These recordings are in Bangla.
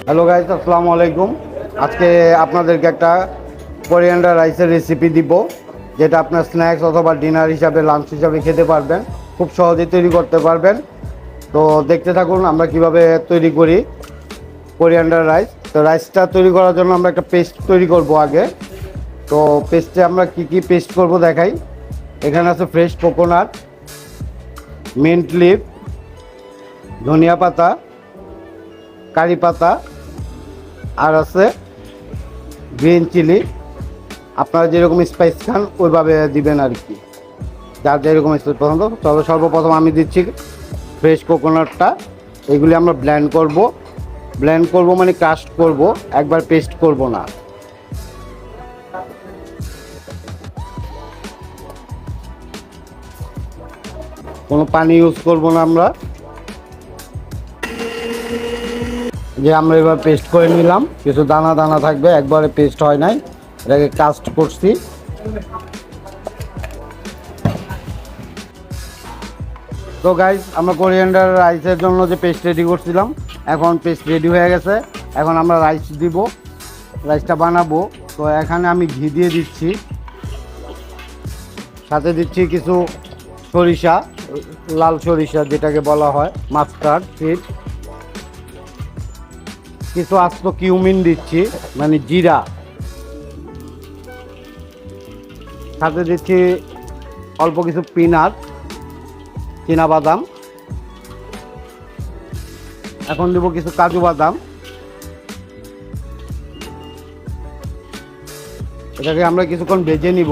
হ্যালো গাইস, আসসালামু আলাইকুম। আজকে আপনাদেরকে একটা কোরিয়ান্ডার রাইসের রেসিপি দিব, যেটা আপনার স্ন্যাক্স অথবা ডিনার হিসাবে, লাঞ্চ হিসাবে খেতে পারবেন। খুব সহজেই তৈরি করতে পারবেন। তো দেখতে থাকুন আমরা কিভাবে তৈরি করি কোরিয়ান্ডার রাইস। তো রাইসটা তৈরি করার জন্য আমরা একটা পেস্ট তৈরি করব আগে। তো পেস্টে আমরা কি পেস্ট করব দেখাই। এখানে আছে ফ্রেশ কোকোনাট, মিন্ট লিফ, ধনিয়া পাতা, কারি পাতা, আর আছে গ্রিন চিলি। আপনারা যেরকম স্পাইস খান ওইভাবে দিবেন আর কি, যার যেরকম স্পাইস পছন্দ। তবে সর্বপ্রথম আমি দিচ্ছি ফ্রেশ কোকোনাটটা। এগুলি আমরা ব্লেন্ড করব মানে ক্রাশ করব, একবার পেস্ট করব না। কোনো পানি ইউজ করব না আমরা। যে আমরা এবার পেস্ট করে নিলাম, কিছু দানা দানা থাকবে, একবারে পেস্ট হয় নাই, এটাকে কাস্ট করছি। তো গাইস, আমরা কোরিয়ান্ডার রাইসের জন্য যে পেস্ট রেডি করছিলাম, এখন পেস্ট রেডি হয়ে গেছে। এখন আমরা রাইস দিব, রাইসটা বানাবো। তো এখানে আমি ঘি দিয়ে দিচ্ছি, সাথে দিচ্ছি কিছু সরিষা, লাল সরিষা যেটাকে বলা হয় মাস্টার্ড সিড, কিছু আস্ত কিউমিন দিচ্ছি মানে জিরা, সাথে দিচ্ছি অল্প কিছু পিনাট, বাদাম। এখন দেব কিছু কাজু বাদাম। এটাকে আমরা কিছুক্ষণ ভেজে নিব।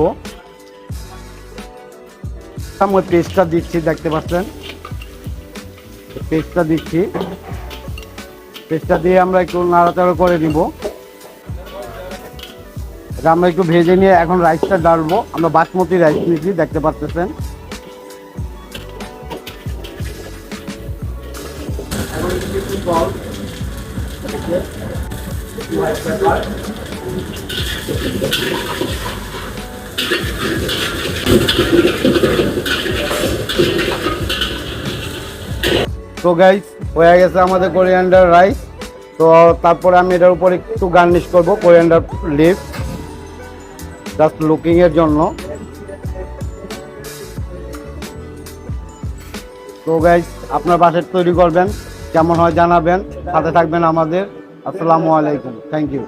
ওই পেস্টটা দিচ্ছি, দেখতে পাচ্ছেন পেস্টটা দিচ্ছি। পেস্টটা দিয়ে আমরা একটু নাড়াচাড়া করে নিব। এটা আমরা একটু ভেজে নিয়ে এখন রাইসটা ডালবো। আমরা বাসমতি রাইস নিয়েছি, দেখতে পাচ্ছেন। তো গাইস, হয়ে গেছে আমাদের কোরিয়ান্ডার রাইস। তো তারপরে আমি এটার উপর একটু গার্নিশ করব কোরিয়ান্ডার লিফ, জাস্ট লুকিং এর জন্য। তো গাইস, আপনার বাসায় তৈরি করবেন, কেমন হয় জানাবেন, সাথে থাকবেন আমাদের। আসসালামু আলাইকুম, থ্যাংক ইউ।